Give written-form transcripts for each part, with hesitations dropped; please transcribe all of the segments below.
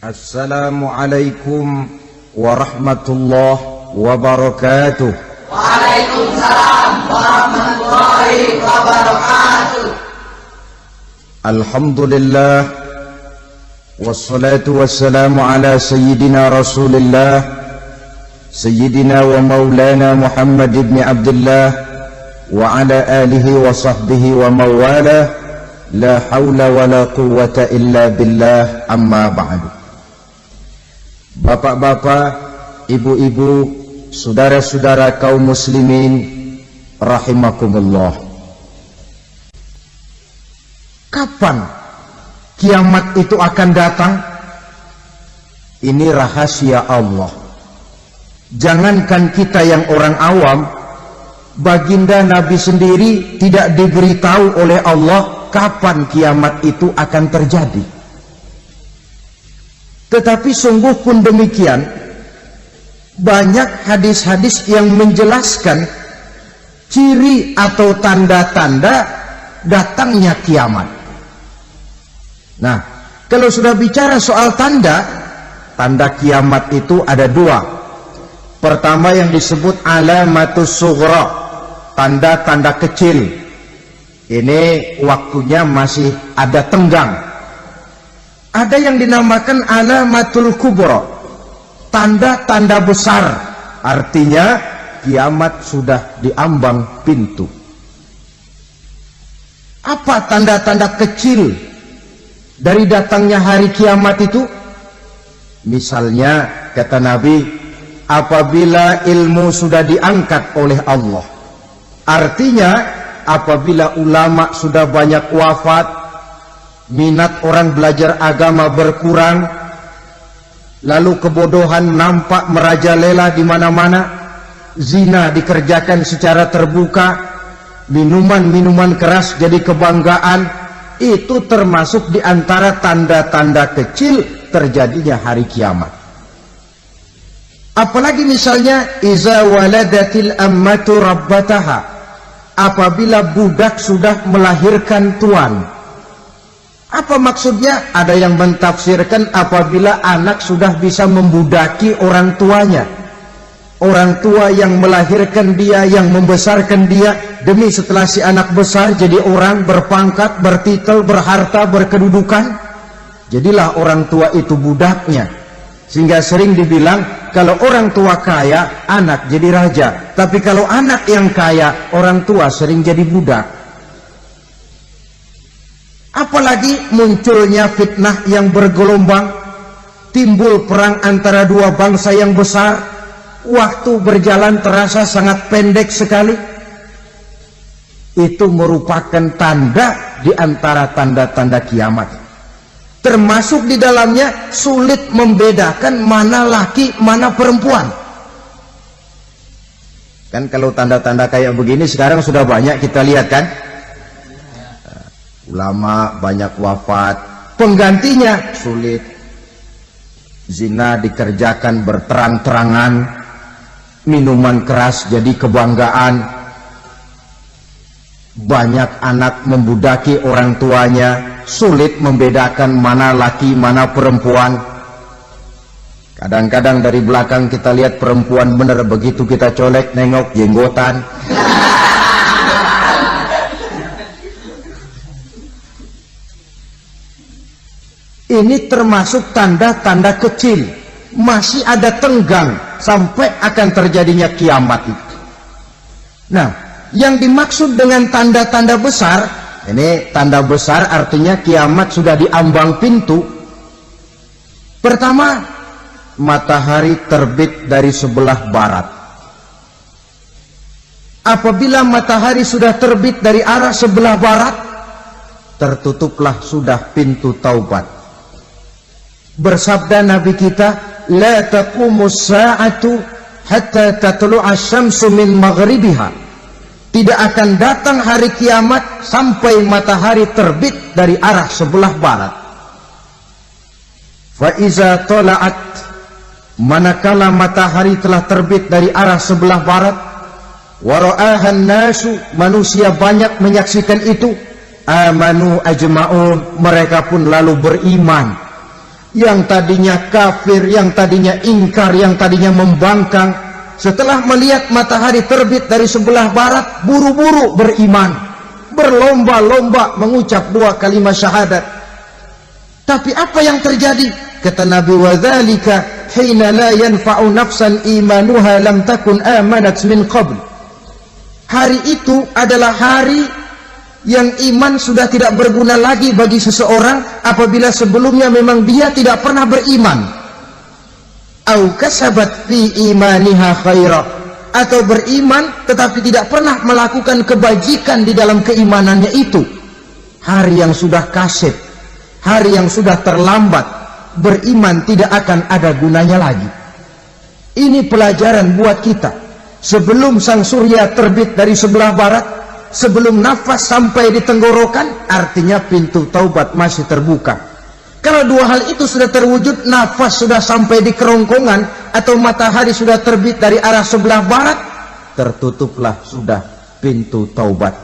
Assalamualaikum warahmatullahi wabarakatuh. Waalaikumsalam warahmatullahi wabarakatuh. Alhamdulillah wassalatu wassalamu ala sayyidina Rasulillah sayyidina wa maulana Muhammad ibn Abdullah wa ala alihi wa sahbihi wa mawala la hawla wa la quwwata illa billah, amma ba'du. Bapak-bapak, ibu-ibu, saudara-saudara kaum muslimin rahimakumullah. Kapan kiamat itu akan datang? Ini rahasia Allah. Jangankan kita yang orang awam, baginda Nabi sendiri tidak diberitahu oleh Allah kapan kiamat itu akan terjadi. Tetapi sungguh pun demikian, banyak hadis-hadis yang menjelaskan ciri atau tanda-tanda datangnya kiamat. Nah, kalau sudah bicara soal tanda kiamat itu ada dua. Pertama yang disebut alamatus sughra, tanda-tanda kecil. Ini waktunya masih ada tenggang. Ada yang dinamakan alamatul kubra, tanda-tanda besar, artinya kiamat sudah diambang pintu. Apa tanda-tanda kecil dari datangnya hari kiamat itu? Misalnya kata Nabi, apabila ilmu sudah diangkat oleh Allah, artinya apabila ulama sudah banyak wafat, minat orang belajar agama berkurang, lalu kebodohan nampak merajalela di mana-mana, zina dikerjakan secara terbuka, minuman-minuman keras jadi kebanggaan, itu termasuk di antara tanda-tanda kecil terjadinya hari kiamat. Apalagi misalnya iza waladatil ammatu rabbataha, apabila budak sudah melahirkan tuan. Apa maksudnya? Ada yang mentafsirkan apabila anak sudah bisa membudaki orang tuanya. Orang tua yang melahirkan dia, yang membesarkan dia, demi setelah si anak besar jadi orang berpangkat, bertitel, berharta, berkedudukan. Jadilah orang tua itu budaknya. Sehingga sering dibilang kalau orang tua kaya, anak jadi raja. Tapi kalau anak yang kaya, orang tua sering jadi budak. Apalagi munculnya fitnah yang bergelombang, timbul perang antara dua bangsa yang besar, waktu berjalan terasa sangat pendek sekali. Itu merupakan tanda di antara tanda-tanda kiamat. Termasuk di dalamnya sulit membedakan mana laki, mana perempuan. Kan kalau tanda-tanda kayak begini sekarang sudah banyak kita lihat kan? Ulama banyak wafat, penggantinya sulit. Zina dikerjakan berterang-terangan, minuman keras jadi kebanggaan, banyak anak membudaki orang tuanya, sulit membedakan mana laki mana perempuan. Kadang-kadang dari belakang kita lihat perempuan bener, begitu kita colek nengok jenggotan. Ini termasuk tanda-tanda kecil, masih ada tenggang sampai akan terjadinya kiamat itu. Nah, yang dimaksud dengan tanda-tanda besar, ini tanda besar artinya kiamat sudah diambang pintu. Pertama, matahari terbit dari sebelah barat. Apabila matahari sudah terbit dari arah sebelah barat, tertutuplah sudah pintu taubat. Bersabda Nabi kita, la taqumus sa'atu hatta tatlu'a syamsu min maghribiha. Tidak akan datang hari kiamat sampai matahari terbit dari arah sebelah barat. Fa iza tala'at, manakala matahari telah terbit dari arah sebelah barat, wa ra'ahan nasu, manusia banyak menyaksikan itu, amanu ajma'un, mereka pun lalu beriman. yang tadinya kafir, yang tadinya ingkar, yang tadinya membangkang, setelah melihat matahari terbit dari sebelah barat, buru-buru beriman, berlomba-lomba mengucap 2 kalimat syahadat. Tapi apa yang terjadi? Kata Nabi, wadzalika hina la yanfa'u nafsan imanuha lam takun amanat min qabl. Hari itu adalah hari yang iman sudah tidak berguna lagi bagi seseorang apabila sebelumnya memang dia tidak pernah beriman. Au kasabat fi imaniha khaira, atau beriman tetapi tidak pernah melakukan kebajikan di dalam keimanannya itu. Hari yang sudah kasib, hari yang sudah terlambat, beriman tidak akan ada gunanya lagi. Ini pelajaran buat kita. Sebelum sang surya terbit dari sebelah barat, sebelum nafas sampai di tenggorokan, artinya pintu taubat masih terbuka. Kalau 2 hal itu sudah terwujud, nafas sudah sampai di kerongkongan atau matahari sudah terbit dari arah sebelah barat, tertutuplah sudah pintu taubat.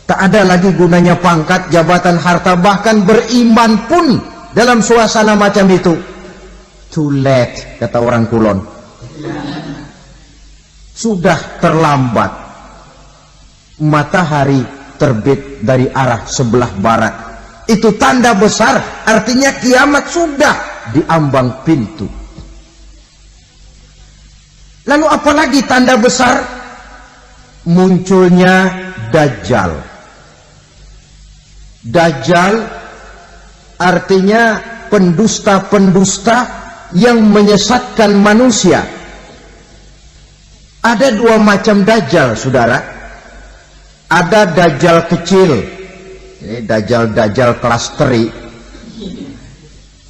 Tak ada lagi gunanya pangkat, jabatan, harta, bahkan beriman pun dalam suasana macam itu too late, kata orang Kulon. Sudah terlambat. Matahari terbit dari arah sebelah barat, itu tanda besar, artinya kiamat sudah diambang pintu. Lalu apalagi tanda besar? Munculnya Dajjal. Dajjal artinya pendusta-pendusta yang menyesatkan manusia. Ada 2 macam Dajjal, saudara. Ada Dajjal kecil, ini Dajjal kelas teri.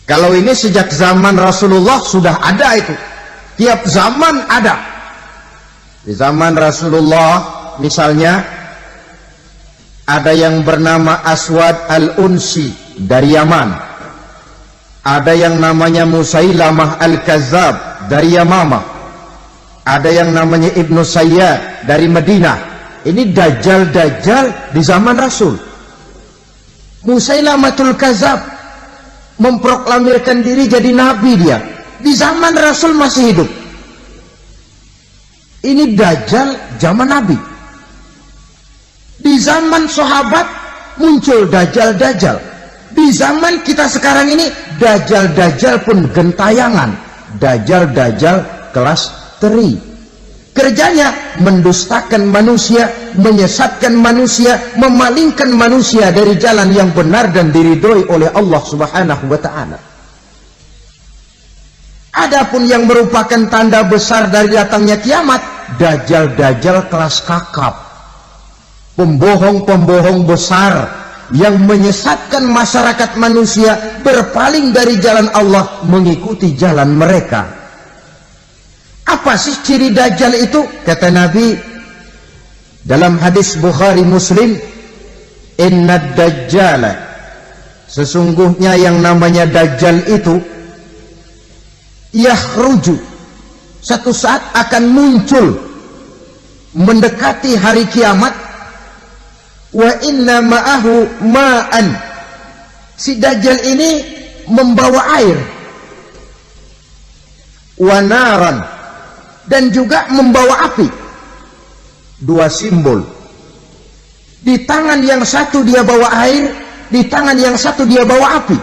Kalau ini sejak zaman Rasulullah sudah ada itu. Tiap zaman ada. Di zaman Rasulullah misalnya ada yang bernama Aswad al-Unsi dari Yaman. Ada yang namanya Musailamah al-Kazzab dari Yamamah. Ada yang namanya Ibnu Sayyad dari Madinah. Ini Dajjal di zaman Rasul. Musailamatul Kazzab memproklamirkan diri jadi nabi dia. Di zaman Rasul masih hidup. Ini Dajjal zaman Nabi. Di zaman sahabat muncul Dajjal. Di zaman kita sekarang ini Dajjal pun gentayangan. Dajjal kelas teri. Kerjanya mendustakan manusia, menyesatkan manusia, memalingkan manusia dari jalan yang benar dan diridhoi oleh Allah Subhanahu wa ta'ala. Adapun yang merupakan tanda besar dari datangnya kiamat, Dajjal kelas kakap. Pembohong-pembohong besar yang menyesatkan masyarakat manusia berpaling dari jalan Allah mengikuti jalan mereka. Apa sih ciri Dajjal itu? Kata Nabi dalam hadis Bukhari Muslim, inna Dajjala, sesungguhnya yang namanya Dajjal itu yakhruju, satu saat akan muncul mendekati hari kiamat. Wa inna ma'ahu ma'an, si Dajjal ini membawa air, wa naran, dan juga membawa api. 2 simbol. Di tangan yang satu dia bawa air, di tangan yang satu dia bawa api.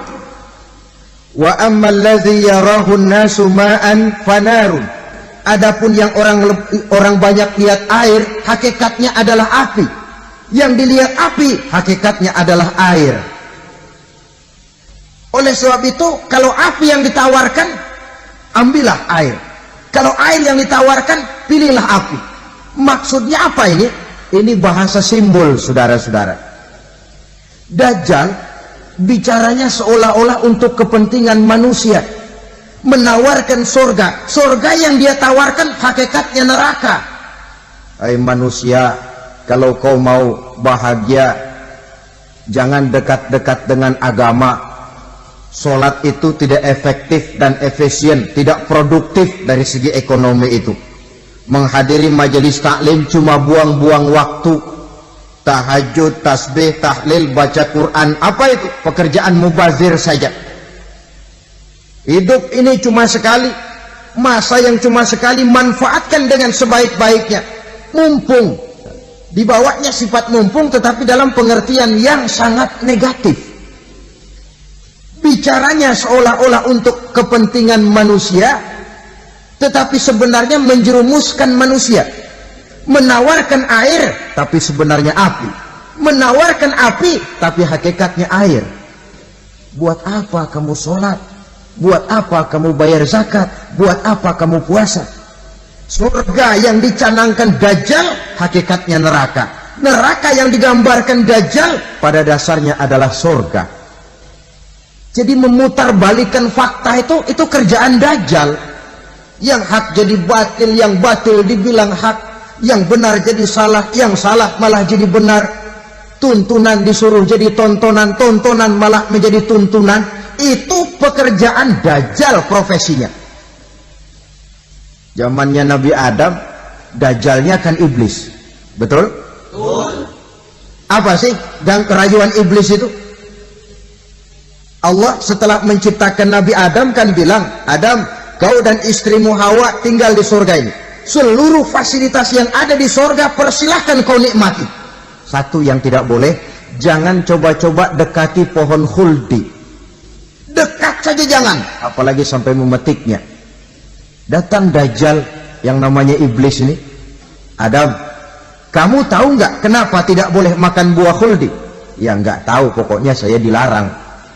Wa ammal ladzi yarahu an-nasu ma'an fanarun, adapun yang orang banyak lihat air, hakikatnya adalah api. Yang dilihat api, hakikatnya adalah air. Oleh sebab itu, kalau api yang ditawarkan, ambillah air. Kalau air yang ditawarkan, pilihlah api. Maksudnya apa ini? Ini bahasa simbol, saudara-saudara. Dajjal bicaranya seolah-olah untuk kepentingan manusia, menawarkan surga. Surga yang dia tawarkan hakikatnya neraka. Hai manusia, kalau kau mau bahagia, jangan dekat-dekat dengan agama. Sholat itu tidak efektif dan efisien, tidak produktif dari segi ekonomi itu. Menghadiri majelis taklim cuma buang-buang waktu. Tahajud, tasbih, tahlil, baca Quran, apa itu? Pekerjaan mubazir saja. Hidup ini cuma sekali, masa yang cuma sekali, manfaatkan dengan sebaik-baiknya. Mumpung, dibawanya sifat mumpung tetapi dalam pengertian yang sangat negatif. Bicaranya seolah-olah untuk kepentingan manusia, tetapi sebenarnya menjerumuskan manusia. Menawarkan air, tapi sebenarnya api. Menawarkan api, tapi hakikatnya air. Buat apa kamu sholat? Buat apa kamu bayar zakat? Buat apa kamu puasa? Surga yang dicanangkan Dajjal, hakikatnya neraka. Neraka yang digambarkan Dajjal, pada dasarnya adalah surga. Jadi memutarbalikan fakta itu kerjaan Dajjal. Yang hak jadi batil, yang batil dibilang hak, yang benar jadi salah, yang salah malah jadi benar. Tuntunan disuruh jadi tontonan, tontonan malah menjadi tuntunan. Itu pekerjaan Dajjal profesinya. Zamannya Nabi Adam, Dajjalnya kan iblis. Betul? Betul. Apa sih dan kerayuan iblis itu? Allah setelah menciptakan Nabi Adam kan bilang, Adam, kau dan istrimu Hawa tinggal di surga ini. Seluruh fasilitas yang ada di surga persilahkan kau nikmati. Satu yang tidak boleh, jangan coba-coba dekati pohon khuldi. Dekat saja jangan, apalagi sampai memetiknya. Datang Dajjal yang namanya iblis ini. Adam, kamu tahu nggak kenapa tidak boleh makan buah khuldi? Ya nggak tahu, pokoknya saya dilarang.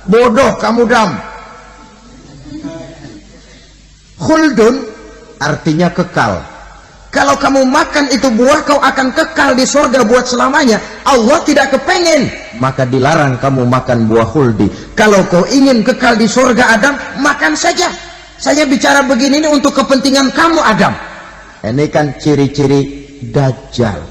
Bodoh kamu, Dam. Khuldun artinya kekal. Kalau kamu makan itu buah, kau akan kekal di surga buat selamanya. Allah tidak kepengen, maka dilarang kamu makan buah khuldi. Kalau kau ingin kekal di surga, Adam, makan saja. Saya bicara begini ini untuk kepentingan kamu, Adam. Ini kan ciri-ciri Dajjal.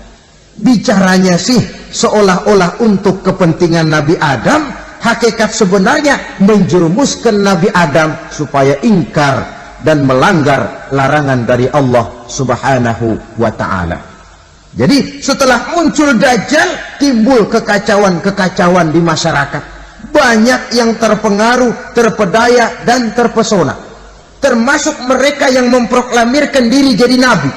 Bicaranya sih seolah-olah untuk kepentingan Nabi Adam, hakikat sebenarnya menjerumuskan Nabi Adam supaya ingkar dan melanggar larangan dari Allah Subhanahu wa ta'ala. Jadi setelah muncul Dajjal, timbul kekacauan-kekacauan di masyarakat. Banyak yang terpengaruh, terpedaya dan terpesona. Termasuk mereka yang memproklamirkan diri jadi nabi.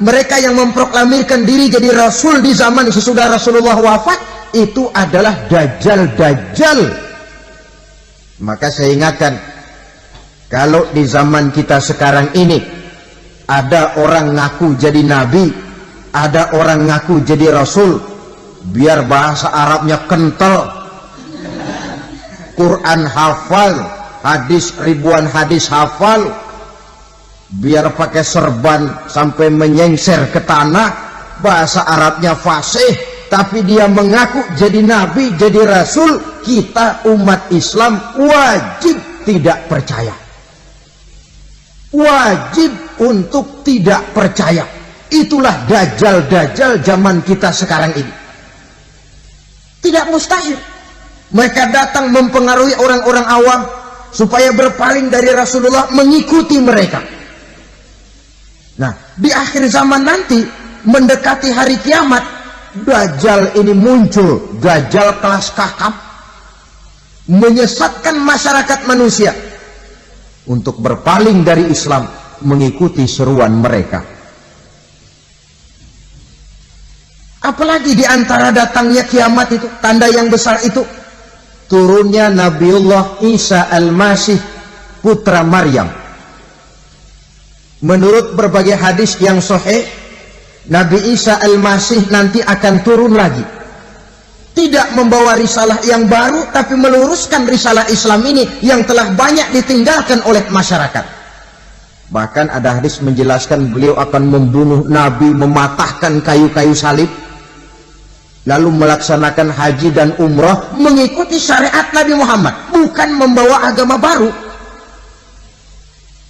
Mereka yang memproklamirkan diri jadi rasul di zaman sesudah Rasulullah wafat, itu adalah Dajjal-Dajjal. Maka saya ingatkan, kalau di zaman kita sekarang ini ada orang ngaku jadi nabi, ada orang ngaku jadi rasul, biar bahasa Arabnya kental, Quran hafal, hadis ribuan hadis hafal, biar pakai serban sampai menyengser ke tanah, bahasa Arabnya fasih, tapi dia mengaku jadi nabi, jadi rasul, kita umat Islam wajib tidak percaya. Wajib untuk tidak percaya. Itulah Dajjal-Dajjal zaman kita sekarang ini. Tidak mustahil mereka datang mempengaruhi orang-orang awam supaya berpaling dari Rasulullah, mengikuti mereka. Nah, di akhir zaman nanti, mendekati hari kiamat, Dajjal ini muncul. Dajjal kelas kakap, menyesatkan masyarakat manusia untuk berpaling dari Islam, mengikuti seruan mereka. Apalagi di antara datangnya kiamat itu, tanda yang besar itu, turunnya Nabiullah Isa Al-Masih, putra Maryam. Menurut berbagai hadis yang sahih, Nabi Isa Al-Masih nanti akan turun lagi. Tidak membawa risalah yang baru, tapi meluruskan risalah Islam ini yang telah banyak ditinggalkan oleh masyarakat. Bahkan ada hadis menjelaskan beliau akan membunuh Nabi, mematahkan kayu-kayu salib, lalu melaksanakan haji dan umrah mengikuti syariat Nabi Muhammad, bukan membawa agama baru.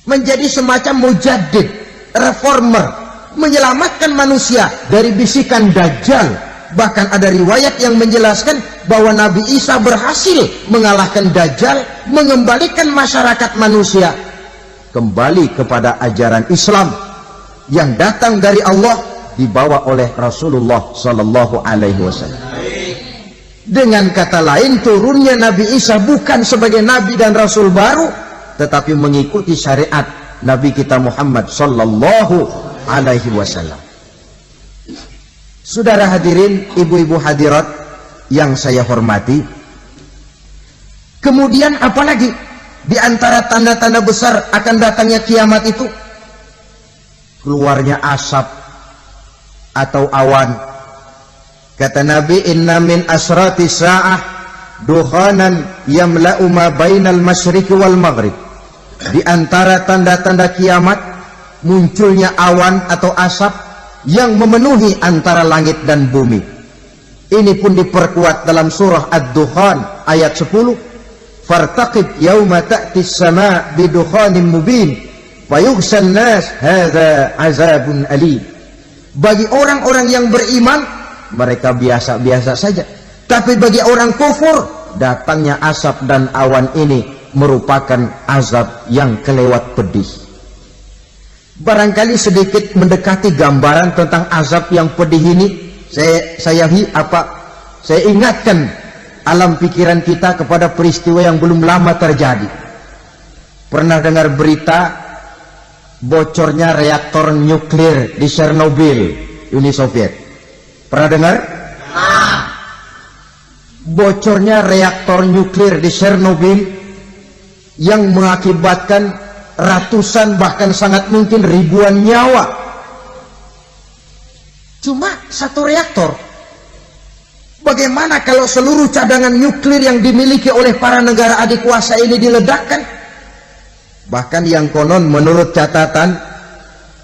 Menjadi semacam mujaddid, reformer, menyelamatkan manusia dari bisikan Dajjal. Bahkan ada riwayat yang menjelaskan bahwa Nabi Isa berhasil mengalahkan Dajjal, mengembalikan masyarakat manusia kembali kepada ajaran Islam yang datang dari Allah, dibawa oleh Rasulullah Sallallahu Alaihi Wasallam. Dengan kata lain, turunnya Nabi Isa bukan sebagai Nabi dan Rasul baru, tetapi mengikuti syariat Nabi kita Muhammad sallallahu alaihi wasallam. Saudara hadirin, ibu-ibu hadirat yang saya hormati, kemudian apalagi di antara tanda-tanda besar akan datangnya kiamat itu? Keluarnya asap atau awan. Kata Nabi, inna min asrati sa'ah dukhanan yamla'u ma bainal masyriqi wal maghrib. Di antara tanda-tanda kiamat munculnya awan atau asap yang memenuhi antara langit dan bumi. Ini pun diperkuat dalam surah Ad-Dukhan ayat 10. Fartaqib yauma ta'ti as-sama' bidukhanin mubin fayughshan nas hadza azabun alim. Bagi orang-orang yang beriman, mereka biasa-biasa saja. Tapi bagi orang kufur, datangnya asap dan awan ini merupakan azab yang kelewat pedih. Barangkali sedikit mendekati gambaran tentang azab yang pedih ini, saya ingatkan alam pikiran kita kepada peristiwa yang belum lama terjadi. Pernah dengar berita bocornya reaktor nuklir di Chernobyl, Uni Soviet? Pernah dengar? Bocornya reaktor nuklir di Chernobyl yang mengakibatkan ratusan bahkan sangat mungkin ribuan nyawa. Cuma satu reaktor. Bagaimana kalau seluruh cadangan nuklir yang dimiliki oleh para negara adikuasa ini diledakkan? Bahkan yang konon menurut catatan,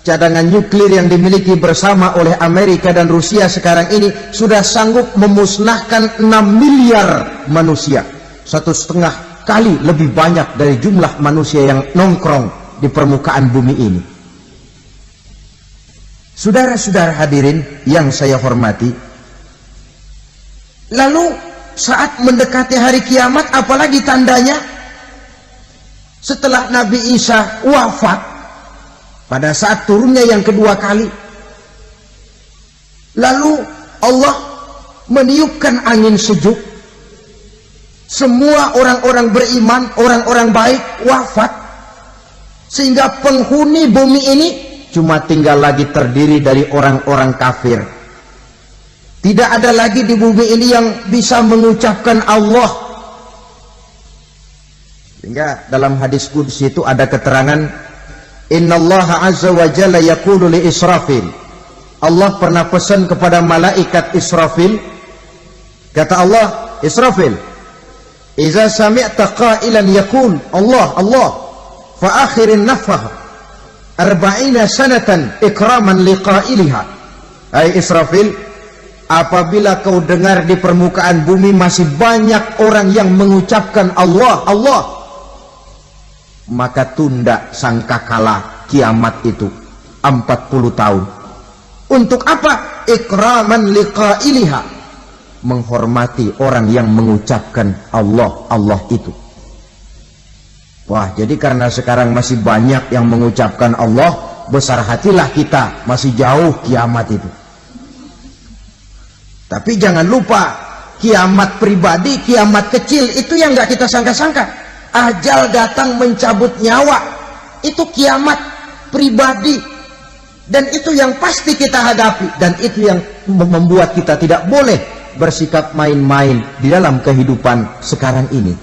cadangan nuklir yang dimiliki bersama oleh Amerika dan Rusia sekarang ini sudah sanggup memusnahkan 6 miliar manusia. 1,5 kali lebih banyak dari jumlah manusia yang nongkrong di permukaan bumi ini. Saudara-saudara hadirin yang saya hormati, lalu saat mendekati hari kiamat, apalagi tandanya? Setelah Nabi Isa wafat, pada saat turunnya yang kedua kali, lalu Allah meniupkan angin sejuk. Semua orang-orang beriman, orang-orang baik wafat, sehingga penghuni bumi ini cuma tinggal lagi terdiri dari orang-orang kafir. Tidak ada lagi di bumi ini yang bisa mengucapkan Allah. Sehingga dalam hadis qudsi itu ada keterangan, innallaha azza wa jalla yaqulu li Israfil. Allah pernah pesan kepada malaikat Israfil, kata Allah, Israfil, iza sami'ta qailan yaqul Allah Allah fa akhirin nafah 40 sanatan ikraman liqailiha. Hai Israfil, apabila kau dengar di permukaan bumi masih banyak orang yang mengucapkan Allah Allah, maka tunda sangkakala kiamat itu 40 tahun. Untuk apa? Ikraman liqailiha, menghormati orang yang mengucapkan Allah Allah itu. Wah, jadi karena sekarang masih banyak yang mengucapkan Allah, besar hatilah kita, masih jauh kiamat itu. Tapi jangan lupa, kiamat pribadi, kiamat kecil itu yang nggak kita sangka-sangka. Ajal datang mencabut nyawa, itu kiamat pribadi, dan itu yang pasti kita hadapi, dan itu yang membuat kita tidak boleh bersikap main-main di dalam kehidupan sekarang ini.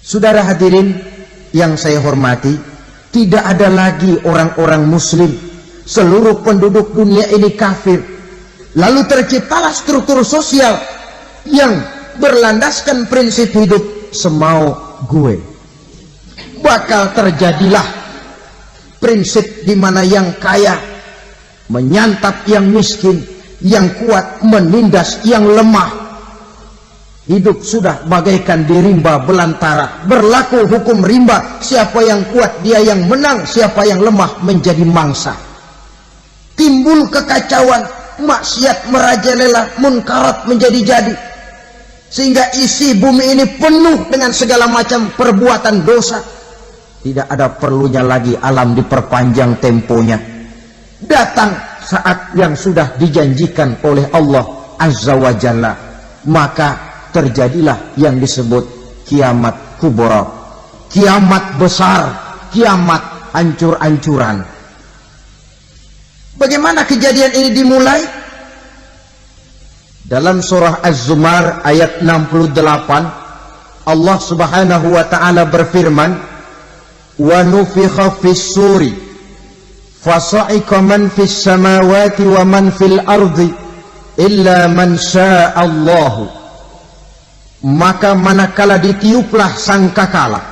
Saudara hadirin yang saya hormati, tidak ada lagi orang-orang muslim. Seluruh penduduk dunia ini kafir. Lalu terciptalah struktur sosial yang berlandaskan prinsip hidup semau gue. Bakal terjadilah prinsip di mana yang kaya menyantap yang miskin, yang kuat menindas yang lemah. Hidup sudah bagaikan di rimba belantara. Berlaku hukum rimba, siapa yang kuat dia yang menang, siapa yang lemah menjadi mangsa. Timbul kekacauan, maksiat merajalela, munkarat menjadi-jadi, sehingga isi bumi ini penuh dengan segala macam perbuatan dosa. Tidak ada perlunya lagi alam diperpanjang temponya. Datang saat yang sudah dijanjikan oleh Allah Azza wa Jalla, maka terjadilah yang disebut kiamat kubra, kiamat besar, kiamat hancur-hancuran. Bagaimana kejadian ini dimulai? Dalam surah Az-Zumar ayat 68, Allah Subhanahu wa taala berfirman, "Wa nufikha fis-suri fasa'iqa man fis samawati wa man fil ardi illa man syaa Allah." Maka manakala ditiuplah sangkakala,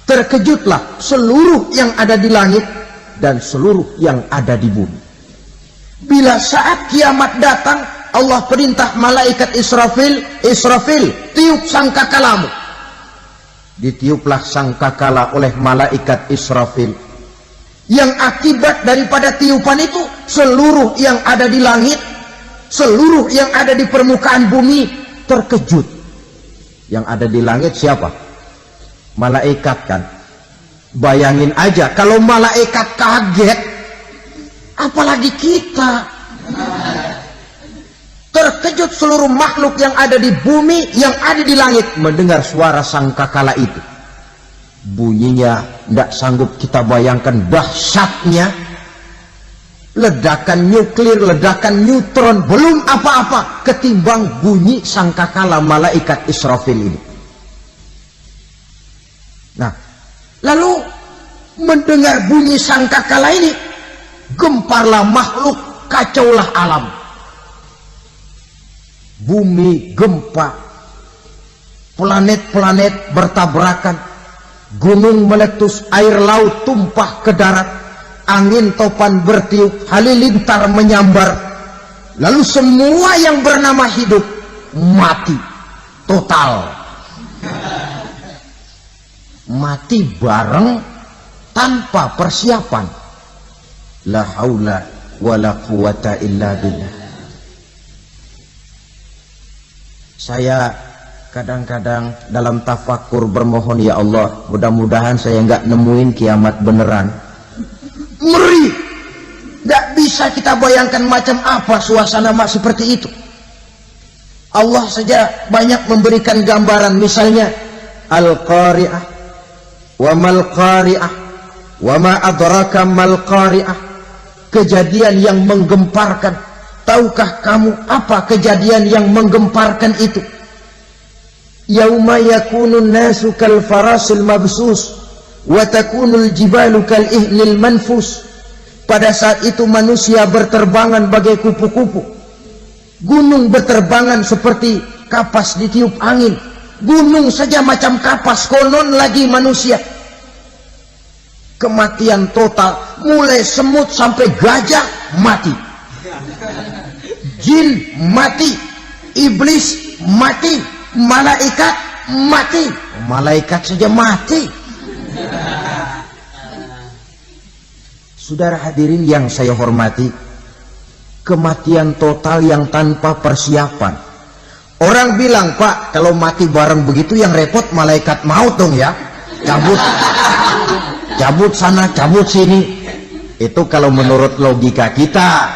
terkejutlah seluruh yang ada di langit dan seluruh yang ada di bumi. Bila saat kiamat datang, Allah perintah malaikat Israfil, "Israfil, tiup sangkakalamu." Ditiuplah sangkakala oleh malaikat Israfil. Yang akibat daripada tiupan itu, seluruh yang ada di langit, seluruh yang ada di permukaan bumi terkejut. Yang ada di langit siapa? Malaikat kan. Bayangin aja kalau malaikat kaget, apalagi kita. Terkejut seluruh makhluk yang ada di bumi, yang ada di langit mendengar suara sangkakala itu. Bunyinya tidak sanggup kita bayangkan dahsyatnya. Ledakan nuklir, ledakan neutron, belum apa-apa ketimbang bunyi sangkakala malaikat Israfil ini. Nah, lalu mendengar bunyi sangkakala ini, gemparlah makhluk, kacaulah alam. Bumi gempa, planet-planet bertabrakan, gunung meletus, air laut tumpah ke darat, angin topan bertiup, halilintar menyambar. Lalu semua yang bernama hidup mati total. Mati bareng tanpa persiapan. La haula wala quwata illa billah. Saya kadang-kadang dalam tafakur bermohon, ya Allah, mudah-mudahan saya nggak nemuin kiamat beneran. Ngeri, nggak bisa kita bayangkan macam apa suasana seperti itu. Allah saja banyak memberikan gambaran, misalnya Al-Qari'ah, wa mal qari'ah, wa ma adraka mal qari'ah. Kejadian yang menggemparkan. Tahukah kamu apa kejadian yang menggemparkan itu? Yauma yakunun nasu kal farasil mabsus wa takunul jibalu kal ihnil manfus. Pada saat itu manusia berterbangan bagai kupu-kupu, gunung berterbangan seperti kapas ditiup angin. Gunung saja macam kapas, konon lagi manusia. Kematian total, mulai semut sampai gajah mati, jin mati, iblis mati, malaikat mati. Malaikat saja mati. Saudara hadirin yang saya hormati, kematian total yang tanpa persiapan. Orang bilang, Pak, kalau mati bareng begitu yang repot malaikat maut dong ya. Cabut sana, cabut sini. Itu kalau menurut logika kita.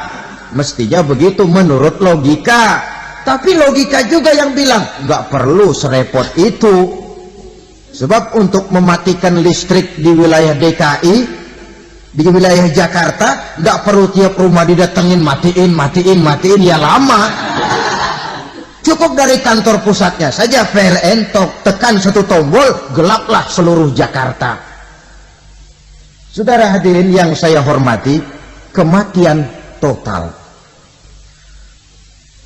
Mestinya begitu menurut logika. Tapi logika juga yang bilang nggak perlu serepot itu. Sebab untuk mematikan listrik di wilayah DKI, di wilayah Jakarta, nggak perlu tiap rumah didatengin matiin ya lama. Cukup dari kantor pusatnya saja PLN tekan satu tombol, gelaplah seluruh Jakarta. Saudara hadirin yang saya hormati, kematian total.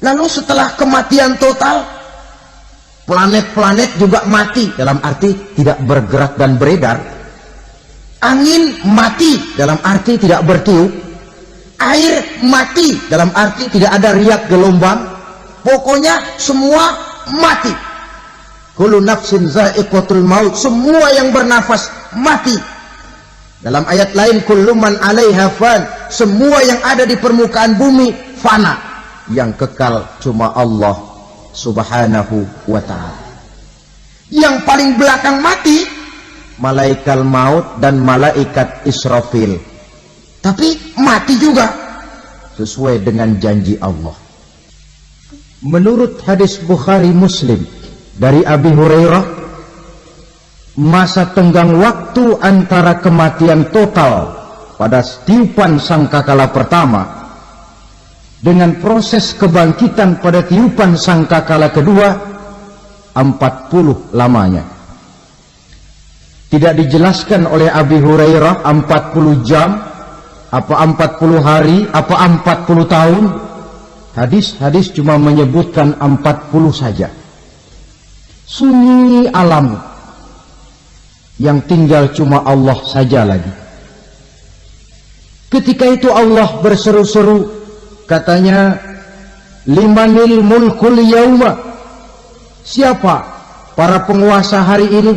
Lalu setelah kematian total, planet-planet juga mati, dalam arti tidak bergerak dan beredar. Angin mati, dalam arti tidak bertiup. Air mati, dalam arti tidak ada riak gelombang. Pokoknya semua mati. Kullu nafsin za'iqatul maut, semua yang bernafas mati. Dalam ayat lain, kullu man 'alaiha fan, semua yang ada di permukaan bumi fana. Yang kekal cuma Allah Subhanahu wa ta'ala. Yang paling belakang mati malaikat maut dan malaikat Israfil. Tapi mati juga sesuai dengan janji Allah. Menurut hadis Bukhari Muslim dari Abi Hurairah, masa tenggang waktu antara kematian total pada tiupan sangkakala pertama dengan proses kebangkitan pada tiupan sangkakala kedua 40 lamanya. Tidak dijelaskan oleh Abi Hurairah 40 jam, apa 40 hari, apa 40 tahun. Hadis-hadis cuma menyebutkan 40 saja. Sunyi alam yang tinggal cuma Allah saja lagi. Ketika itu Allah berseru-seru, katanya, limanil mulkul yauma, siapa para penguasa hari ini?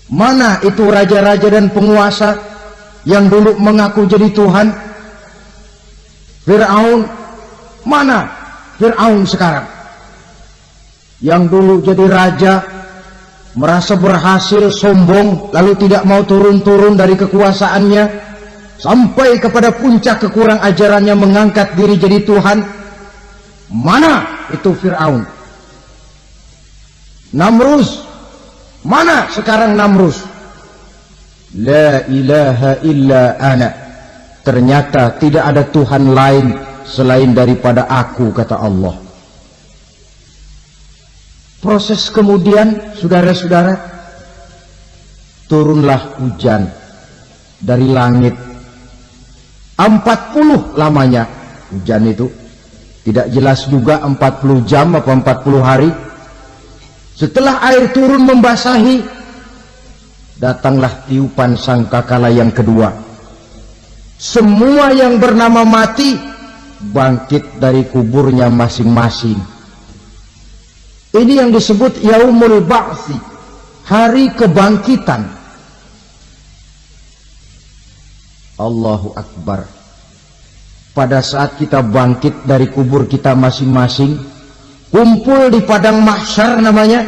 Mana itu raja-raja dan penguasa yang dulu mengaku jadi Tuhan? Fir'aun, mana Fir'aun sekarang? Yang dulu jadi raja, merasa berhasil, sombong, lalu tidak mau turun-turun dari kekuasaannya, sampai kepada puncak kekurang ajarannya mengangkat diri jadi Tuhan. Mana itu Fir'aun? Namrus, mana sekarang Namrus? La ilaha illa ana, ternyata tidak ada Tuhan lain selain daripada aku, kata Allah. Proses kemudian, saudara-saudara, turunlah hujan dari langit. 40 lamanya hujan itu, tidak jelas juga 40 jam apa 40 hari. Setelah air turun membasahi, datanglah tiupan sangkakala yang kedua. Semua yang bernama mati bangkit dari kuburnya masing-masing. Ini yang disebut Yaumul Ba'thi, hari kebangkitan. Allahu Akbar. Pada saat kita bangkit dari kubur kita masing-masing, kumpul di padang mahsyar namanya.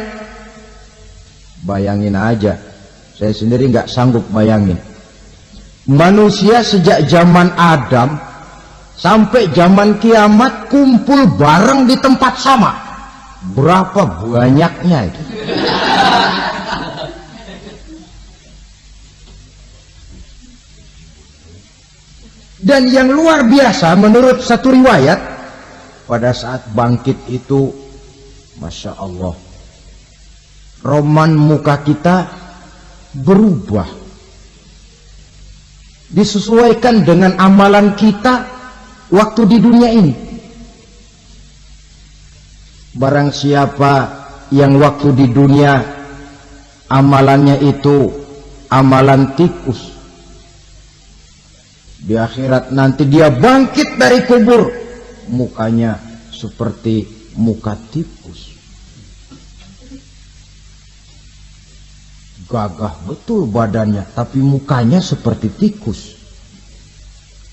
Bayangin aja, saya sendiri nggak sanggup bayangin. Manusia sejak zaman Adam sampai zaman kiamat kumpul bareng di tempat sama. Berapa banyaknya itu? Dan yang luar biasa menurut satu riwayat, pada saat bangkit itu, Masya Allah, roman muka kita berubah, disesuaikan dengan amalan kita waktu di dunia ini. Barang siapa yang waktu di dunia amalannya itu amalan tikus, di akhirat nanti dia bangkit dari kubur, mukanya seperti muka tikus. Gagah betul badannya, tapi mukanya seperti tikus.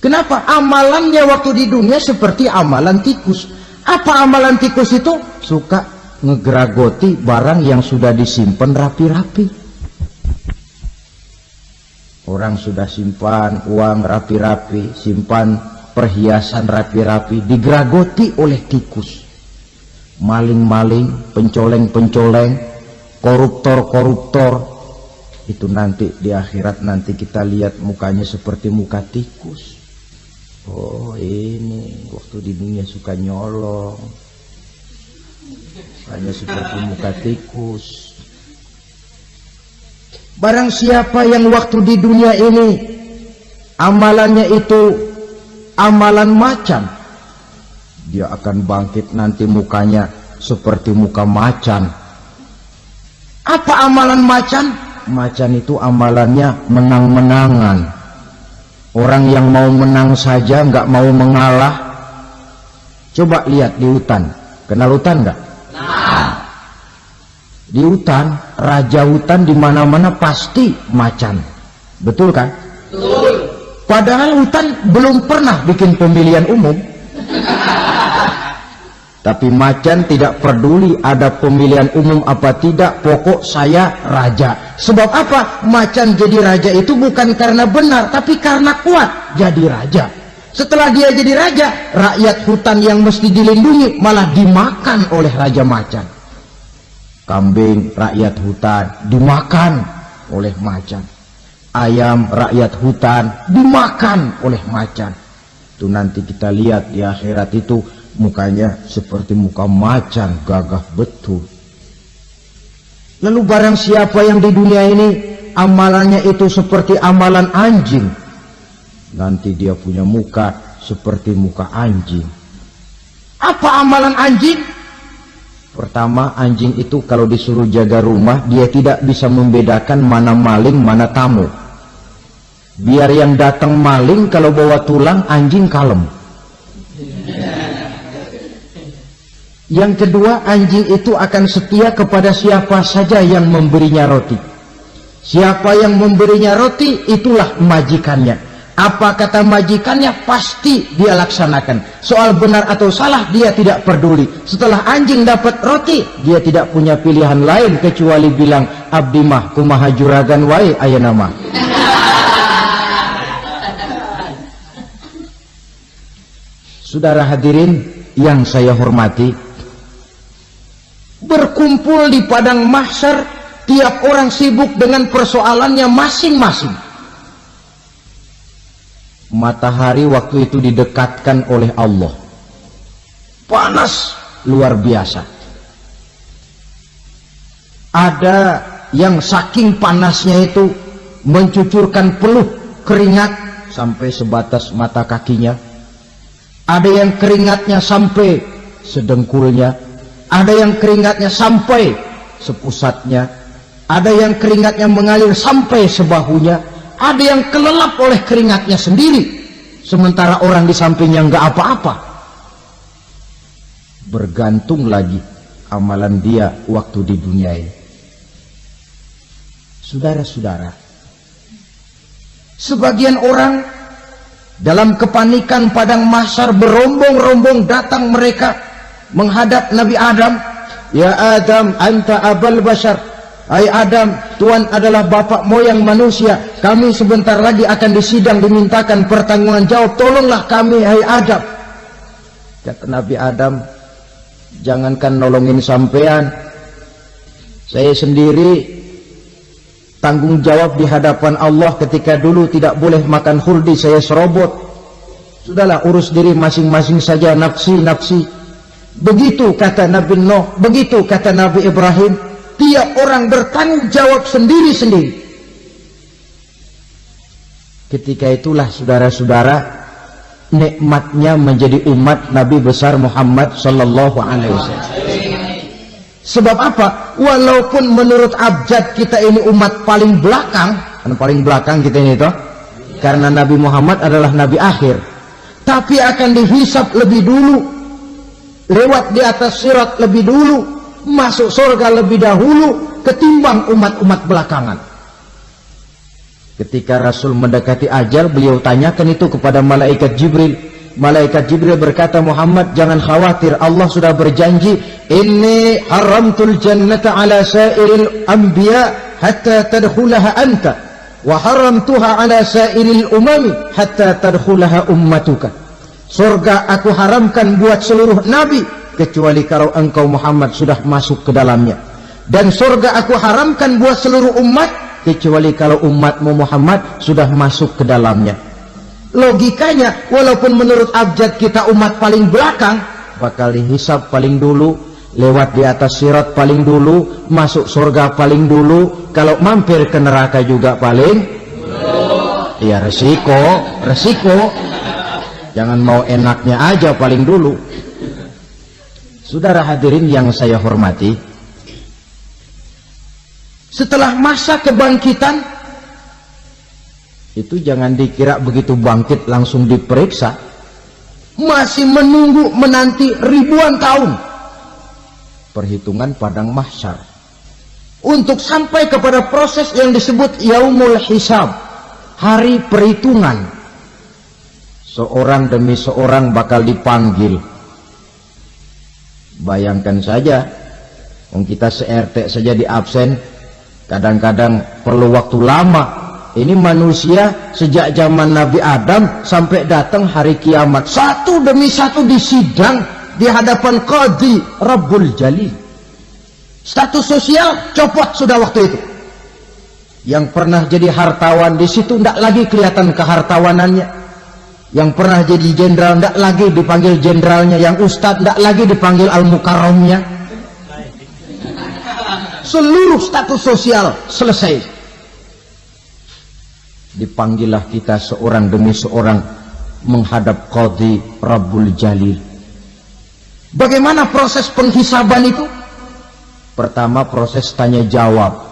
Kenapa? Amalannya waktu di dunia seperti amalan tikus. Apa amalan tikus itu? Suka ngegeragoti barang yang sudah disimpan rapi-rapi. Orang sudah simpan uang rapi-rapi, simpan perhiasan rapi-rapi, digeragoti oleh tikus. Maling-maling, pencoleng-pencoleng, koruptor-koruptor, itu nanti di akhirat nanti kita lihat mukanya seperti muka tikus. Oh, ini waktu di dunia suka nyolong, hanya seperti muka tikus. Barang siapa yang waktu di dunia ini amalannya itu amalan macan, dia akan bangkit nanti mukanya seperti muka macan. Apa amalan macan? Macan itu amalannya menang-menangan. Orang yang mau menang saja, nggak mau mengalah. Coba lihat di hutan. Kenal hutan nggak? Nah. Di hutan, raja hutan di mana-mana pasti macan. Betul kan? Betul. Padahal hutan belum pernah bikin pemilihan umum. Tapi macan tidak peduli ada pemilihan umum apa tidak, pokok saya raja. Sebab apa? Macan jadi raja itu bukan karena benar, tapi karena kuat jadi raja. Setelah dia jadi raja, rakyat hutan yang mesti dilindungi malah dimakan oleh raja macan. Kambing rakyat hutan dimakan oleh macan. Ayam rakyat hutan dimakan oleh macan. Itu nanti kita lihat di akhirat itu mukanya seperti muka macan, gagah betul. Lalu barang siapa yang di dunia ini amalannya itu seperti amalan anjing, nanti dia punya muka seperti muka anjing. Apa amalan anjing? Pertama, anjing itu kalau disuruh jaga rumah, dia tidak bisa membedakan mana maling, mana tamu. Biar yang datang maling, kalau bawa tulang, anjing kalem. Yang kedua, anjing itu akan setia kepada siapa saja yang memberinya roti. Siapa yang memberinya roti, itulah majikannya. Apa kata majikannya, pasti dia laksanakan. Soal benar atau salah, dia tidak peduli. Setelah anjing dapat roti, dia tidak punya pilihan lain kecuali bilang, abdi mah kumaha juragan wae ayeuna mah. Saudara hadirin yang saya hormati, berkumpul di padang mahsyar, tiap orang sibuk dengan persoalannya masing-masing. Matahari waktu itu didekatkan oleh Allah, panas luar biasa. Ada yang saking panasnya itu mencucurkan peluh keringat sampai sebatas mata kakinya. Ada yang keringatnya sampai sedengkulnya, ada yang keringatnya sampai sepusatnya, ada yang keringatnya mengalir sampai sebahunya, ada yang kelelap oleh keringatnya sendiri, sementara orang di sampingnya nggak apa-apa. Bergantung lagi amalan dia waktu di dunia ini. Saudara-saudara, sebagian orang dalam kepanikan padang mahsyar berombong-rombong datang mereka menghadap Nabi Adam. Ya Adam, anta abal bashar. Hai Adam, Tuhan adalah bapak moyang manusia. Kami sebentar lagi akan disidang, dimintakan pertanggungan jawab. Tolonglah kami, hai Adam. Kata Nabi Adam, jangankan nolongin sampean, saya sendiri tanggung jawab di hadapan Allah. Ketika dulu tidak boleh makan khuldi, saya serobot. Sudahlah, urus diri masing-masing saja, nafsi. Begitu kata Nabi Nuh, begitu kata Nabi Ibrahim. Tiap orang bertanggung jawab sendiri-sendiri. Ketika itulah saudara-saudara, nikmatnya menjadi umat Nabi besar Muhammad sallallahu alaihi wasallam. Sebab apa? Walaupun menurut abjad kita ini umat paling belakang, kan paling belakang kita ini toh, karena Nabi Muhammad adalah Nabi akhir, tapi akan dihisap lebih dulu, lewat di atas sirat lebih dulu, masuk surga lebih dahulu ketimbang umat-umat belakangan. Ketika Rasul mendekati ajal, beliau tanyakan itu kepada malaikat Jibril. Malaikat Jibril berkata, Muhammad jangan khawatir, Allah sudah berjanji, inni haramtul jannata ala sairil anbiya hatta tadkhulaha anta wa haramtuha ala sairil umami hatta tadkhulaha ummatuka. Surga aku haramkan buat seluruh nabi kecuali kalau engkau Muhammad sudah masuk ke dalamnya, dan surga aku haramkan buat seluruh umat kecuali kalau umatmu Muhammad sudah masuk ke dalamnya. Logikanya, walaupun menurut abjad kita umat paling belakang, bakal dihisab paling dulu, lewat di atas sirat paling dulu, masuk surga paling dulu, kalau mampir ke neraka juga paling dulu. Ya resiko. Jangan mau enaknya aja paling dulu. Saudara hadirin yang saya hormati, setelah masa kebangkitan itu jangan dikira begitu bangkit langsung diperiksa, masih menunggu menanti ribuan tahun perhitungan padang mahsyar untuk sampai kepada proses yang disebut yaumul hisab, hari perhitungan. Seorang demi seorang bakal dipanggil. Bayangkan saja, kita se-RT saja di absen, kadang-kadang perlu waktu lama. Ini manusia sejak zaman Nabi Adam sampai datang hari kiamat, satu demi satu disidang di hadapan Qadhi Rabbul Jalil. Status sosial copot sudah waktu itu. Yang pernah jadi hartawan di situ tidak lagi kelihatan kehartawanannya. Yang pernah jadi jenderal tidak lagi dipanggil jenderalnya. Yang ustadz tidak lagi dipanggil al-mukarramnya. Seluruh status sosial selesai. Dipanggillah kita seorang demi seorang menghadap Qadhi Rabbul Jalil. Bagaimana proses penghisaban itu? Pertama proses tanya jawab.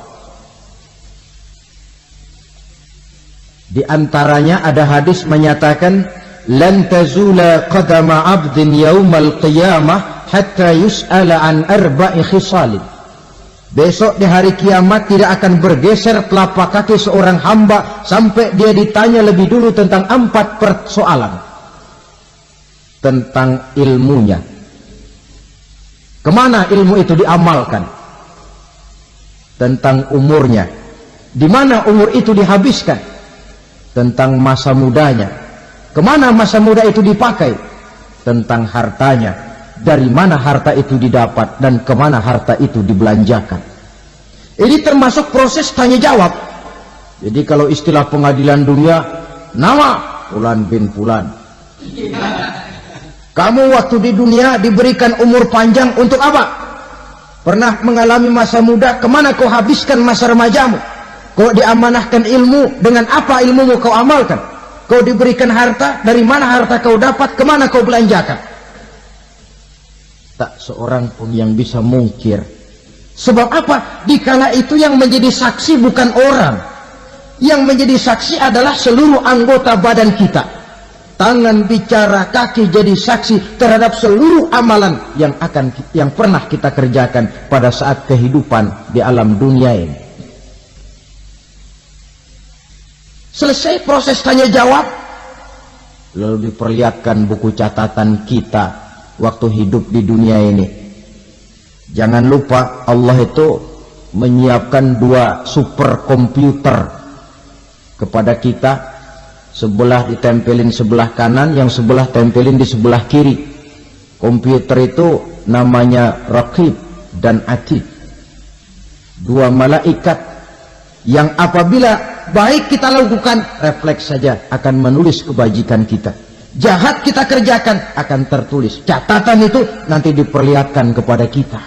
Di antaranya ada hadis menyatakan lan tazula qadama 'abdin yaumal qiyamah hatta yus'ala an arba'i khisalin. Besok di hari kiamat tidak akan bergeser telapak kaki seorang hamba sampai dia ditanya lebih dulu tentang 4 persoalan. Tentang ilmunya. Kemana ilmu itu diamalkan? Tentang umurnya. Di mana umur itu dihabiskan? Tentang masa mudanya. Kemana masa muda itu dipakai? Tentang hartanya. Dari mana harta itu didapat dan kemana harta itu dibelanjakan. Ini termasuk proses tanya jawab. Jadi kalau istilah pengadilan dunia, nama Fulan bin Fulan. Kamu waktu di dunia diberikan umur panjang untuk apa? Pernah mengalami masa muda, kemana kau habiskan masa remajamu? Kau diamanahkan ilmu, dengan apa ilmumu kau amalkan? Kau diberikan harta, dari mana harta kau dapat, kemana kau belanjakan? Tak seorang pun yang bisa mungkir. Sebab apa? Dikala itu yang menjadi saksi bukan orang. Yang menjadi saksi adalah seluruh anggota badan kita. Tangan bicara, kaki jadi saksi terhadap seluruh amalan yang pernah kita kerjakan pada saat kehidupan di alam dunia ini. Selesai proses tanya jawab, lalu diperlihatkan buku catatan kita waktu hidup di dunia ini. Jangan lupa Allah itu menyiapkan 2 superkomputer kepada kita. Sebelah ditempelin sebelah kanan, yang sebelah tempelin di sebelah kiri. Komputer itu namanya Raqib dan Atid. 2 malaikat yang apabila baik kita lakukan, refleks saja akan menulis kebajikan kita. Jahat kita kerjakan akan tertulis. Catatan itu nanti diperlihatkan kepada kita.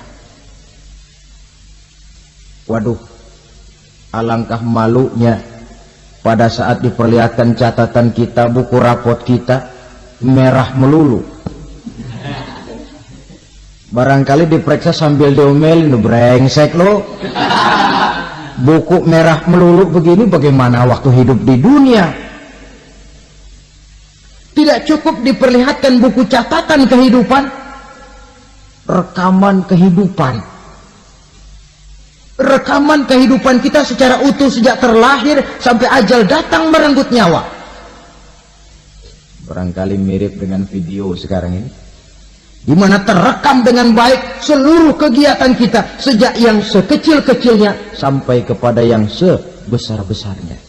Waduh, alangkah malunya pada saat diperlihatkan catatan kita, buku rapot kita merah melulu. Barangkali diperiksa sambil diomelin, brengsek lo. Buku merah melulu begini bagaimana waktu hidup di dunia? Tidak cukup diperlihatkan buku catatan kehidupan, rekaman kehidupan. Rekaman kehidupan kita secara utuh sejak terlahir sampai ajal datang merenggut nyawa. Barangkali mirip dengan video sekarang ini, di mana terekam dengan baik seluruh kegiatan kita sejak yang sekecil-kecilnya sampai kepada yang sebesar-besarnya.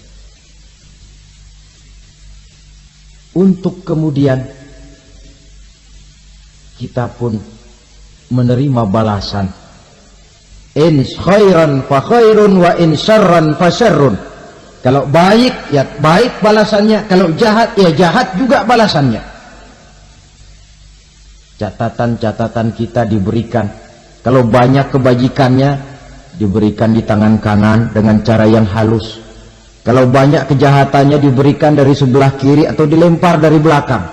Untuk kemudian kita pun menerima balasan. In khairan fa khairun wa in syarran fa syarrun. Kalau baik ya baik balasannya, kalau jahat ya jahat juga balasannya. Catatan-catatan kita diberikan. Kalau banyak kebajikannya diberikan di tangan kanan dengan cara yang halus. Kalau banyak kejahatannya diberikan dari sebelah kiri atau dilempar dari belakang.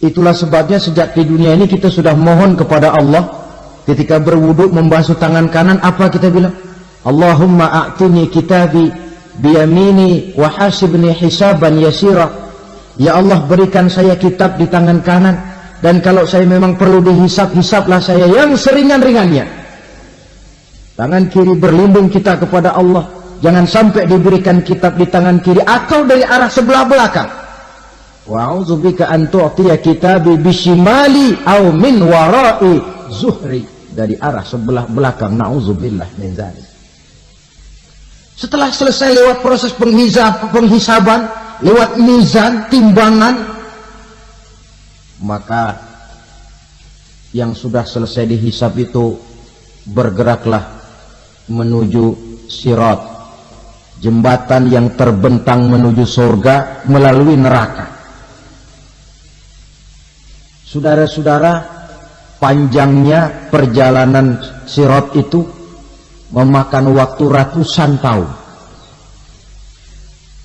Itulah sebabnya sejak di dunia ini kita sudah mohon kepada Allah. Ketika berwudu membasuh tangan kanan, apa kita bilang? Allahumma a'tini kitabi biyamini wa hasibni hisaban yasira. Ya Allah, berikan saya kitab di tangan kanan, dan kalau saya memang perlu dihisab, hisablah saya yang seringan-ringannya. Tangan kiri berlindung kita kepada Allah. Jangan sampai diberikan kitab di tangan kiri atau dari arah sebelah belakang. Wa'udzubika an tu'tiya kitabi bishimali aw min wara'i zuhri, dari arah sebelah belakang. Na'udzubillah min dzalik. Setelah selesai lewat proses penghisaban, lewat mizan, timbangan, maka yang sudah selesai dihisab itu bergeraklah menuju sirat, jembatan yang terbentang menuju surga melalui neraka. Saudara-saudara, panjangnya perjalanan sirat itu memakan waktu ratusan tahun.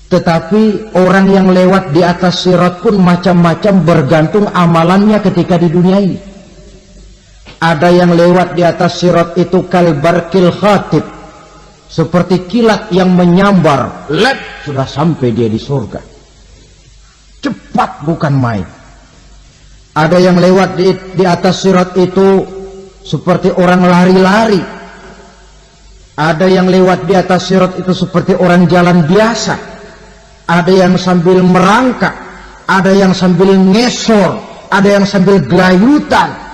Tetapi orang yang lewat di atas sirat pun macam-macam, bergantung amalannya ketika di dunia ini. Ada yang lewat di atas sirat itu kalbarkil khatib, seperti kilat yang menyambar, sudah sampai dia di surga. Cepat bukan main. Ada yang lewat di atas sirat itu seperti orang lari-lari. Ada yang lewat di atas sirat itu seperti orang jalan biasa. Ada yang sambil merangkak, ada yang sambil ngesor, ada yang sambil gelayutan.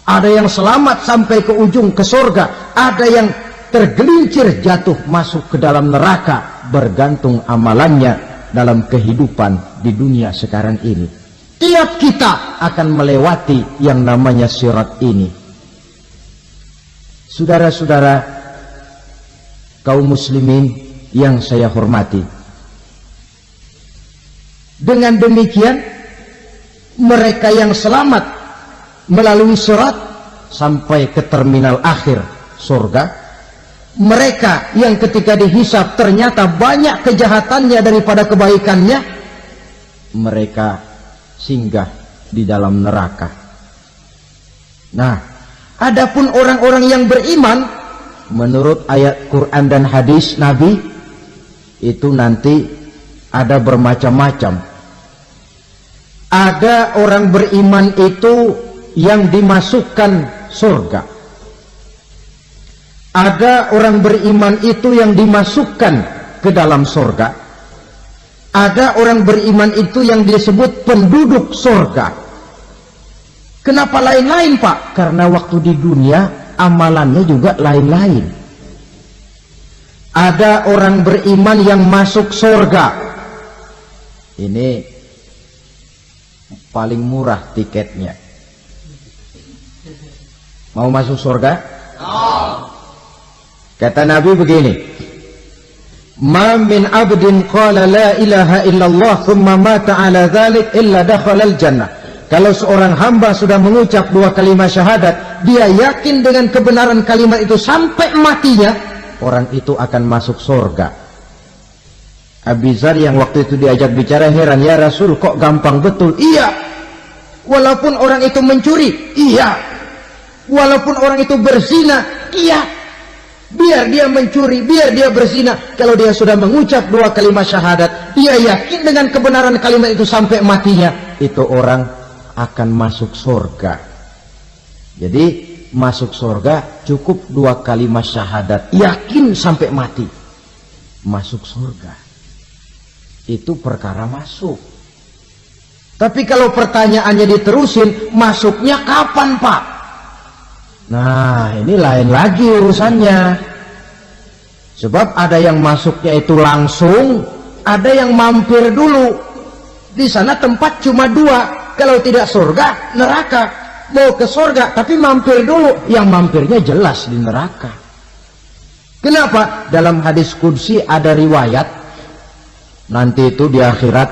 Ada yang selamat sampai ke ujung ke surga, ada yang tergelincir jatuh masuk ke dalam neraka, bergantung amalannya dalam kehidupan di dunia sekarang ini. Tiap kita akan melewati yang namanya sirat ini. Saudara-saudara kaum muslimin yang saya hormati, dengan demikian mereka yang selamat melalui sirat sampai ke terminal akhir surga, mereka yang ketika dihisab ternyata banyak kejahatannya daripada kebaikannya, mereka singgah di dalam neraka. Nah, adapun orang-orang yang beriman menurut ayat Quran dan hadis Nabi itu nanti ada bermacam-macam. Ada orang beriman itu yang dimasukkan surga. Ada orang beriman itu yang dimasukkan ke dalam surga. Ada orang beriman itu yang disebut penduduk surga. Kenapa lain-lain, Pak? Karena waktu di dunia amalannya juga lain-lain. Ada orang beriman yang masuk surga. Ini paling murah tiketnya. Mau masuk surga? Kata Nabi begini, ma min abdin qala la ilaha illallah thumma mata ala dhalik illa dakhalal jannah. Kalau seorang hamba sudah mengucap dua kalimat syahadat, dia yakin dengan kebenaran kalimat itu sampai matinya, orang itu akan masuk surga. Abi Dzar yang waktu itu diajak bicara heran, ya Rasul kok gampang betul? Iya. Walaupun orang itu mencuri, iya. Walaupun orang itu berzina, iya. Biar dia mencuri, biar dia berzina, kalau dia sudah mengucap dua kalimat syahadat, dia yakin dengan kebenaran kalimat itu sampai matinya, itu orang akan masuk surga. Jadi masuk surga cukup dua kalimat syahadat, yakin sampai mati, masuk surga. Itu perkara masuk. Tapi kalau pertanyaannya diterusin, masuknya kapan, Pak? Nah, ini lain lagi urusannya. Sebab ada yang masuknya itu langsung, ada yang mampir dulu. Di sana tempat cuma dua, kalau tidak surga, neraka. Mau ke surga, tapi mampir dulu. Yang mampirnya jelas di neraka. Kenapa? Dalam hadis qudsi ada riwayat, nanti itu di akhirat,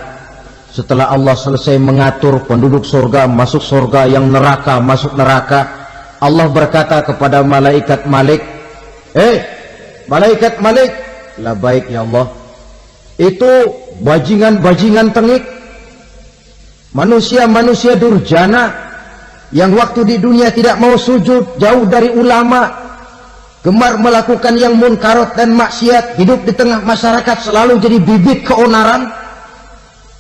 setelah Allah selesai mengatur penduduk surga, masuk surga, yang neraka, masuk neraka, Allah berkata kepada malaikat Malik, malaikat Malik, labaik ya Allah. Itu bajingan-bajingan tengik, manusia-manusia durjana, yang waktu di dunia tidak mau sujud, jauh dari ulama, gemar melakukan yang munkarat dan maksiat, hidup di tengah masyarakat selalu jadi bibit keonaran,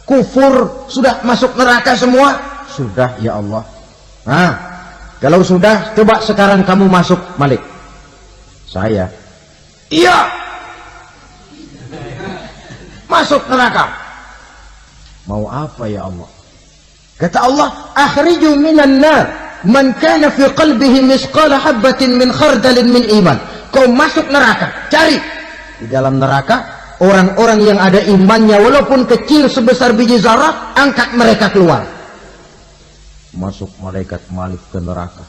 kufur, sudah masuk neraka semua. Sudah ya Allah. Nah, kalau sudah, coba sekarang kamu masuk, Malik. Saya. Iya. Masuk neraka. Mau apa ya Allah? Kata Allah, akhriju minan nar man kana fi qalbihi misqala habatin min khardalin min iman. Kau masuk neraka, cari di dalam neraka orang-orang yang ada imannya walaupun kecil sebesar biji zarah, angkat mereka keluar. Masuk malaikat Malik ke neraka.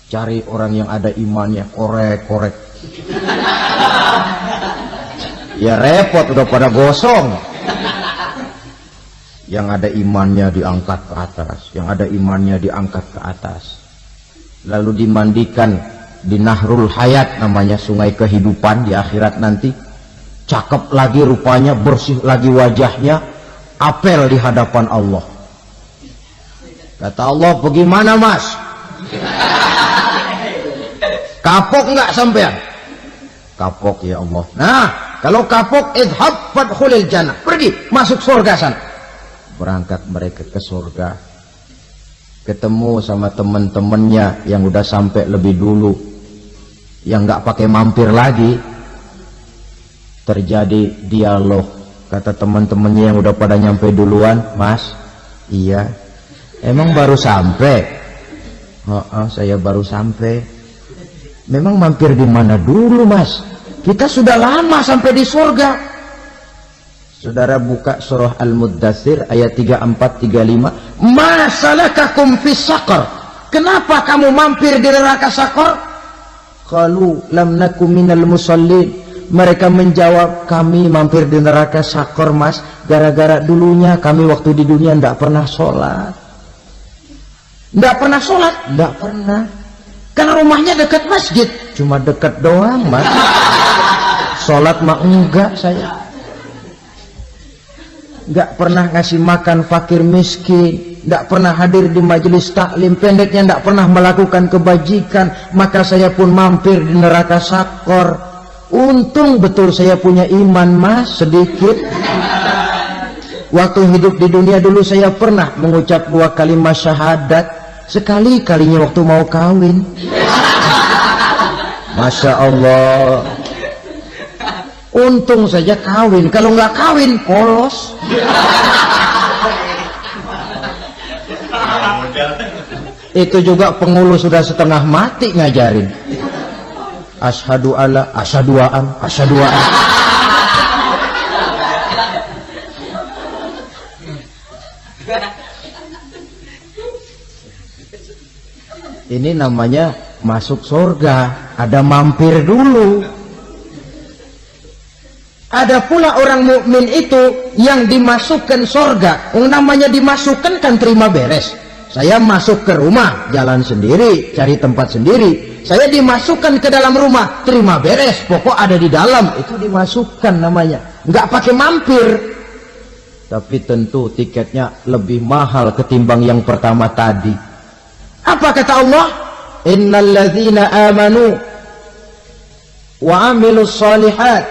Cari orang yang ada imannya, korek-korek. Ya repot, udah pada gosong. Yang ada imannya diangkat ke atas, yang ada imannya diangkat ke atas. Lalu dimandikan di Nahrul Hayat, namanya sungai kehidupan di akhirat nanti. Cakep lagi rupanya, bersih lagi wajahnya, apel di hadapan Allah. Kata Allah, bagaimana mas? Kapok nggak sampean? Kapok ya Allah. Nah, kalau kapok, idhab fadkhulil jannah. Pergi, masuk surga sana. Berangkat mereka ke surga. Ketemu sama teman-temannya yang udah sampai lebih dulu. Yang nggak pakai mampir lagi. Terjadi dialog. Kata teman-temannya yang udah pada nyampe duluan, mas, iya. Emang baru sampai? Oh, saya baru sampai. Memang mampir di mana dulu mas? Kita sudah lama sampai di surga. Saudara buka surah Al-Muddatsir ayat 34-35. Ma salakakum fis saqar? Kenapa kamu mampir di neraka Saqar? Qalu lam nakum minal musallin. Mereka menjawab, kami mampir di neraka Saqar mas, gara-gara dulunya kami waktu di dunia tidak pernah sholat. Tidak pernah sholat? Tidak pernah. Karena rumahnya dekat masjid, cuma dekat doang mas. Sholat mah enggak saya. Enggak pernah ngasih makan fakir miskin, enggak pernah hadir di majelis taklim, pendeknya enggak pernah melakukan kebajikan. Maka saya pun mampir di neraka Saqar. Untung betul saya punya iman mas, sedikit. Waktu hidup di dunia dulu saya pernah mengucap 2 kalimat syahadat. Sekali-kalinya waktu mau kawin. Masya Allah. Untung saja kawin. Kalau nggak kawin, polos. Itu juga pengulu sudah setengah mati ngajarin. Asyhadu alla, asyaduaan, asyaduaan. Ini namanya masuk surga, ada mampir dulu. Ada pula orang mukmin itu yang dimasukkan surga. Yang namanya dimasukkan kan terima beres. Saya masuk ke rumah, jalan sendiri, cari tempat sendiri. Saya dimasukkan ke dalam rumah, terima beres, pokok ada di dalam, itu dimasukkan namanya. Nggak pakai mampir. Tapi tentu tiketnya lebih mahal ketimbang yang pertama tadi. Apa kata Allah? Innal ladzina amanu wa amilus shalihat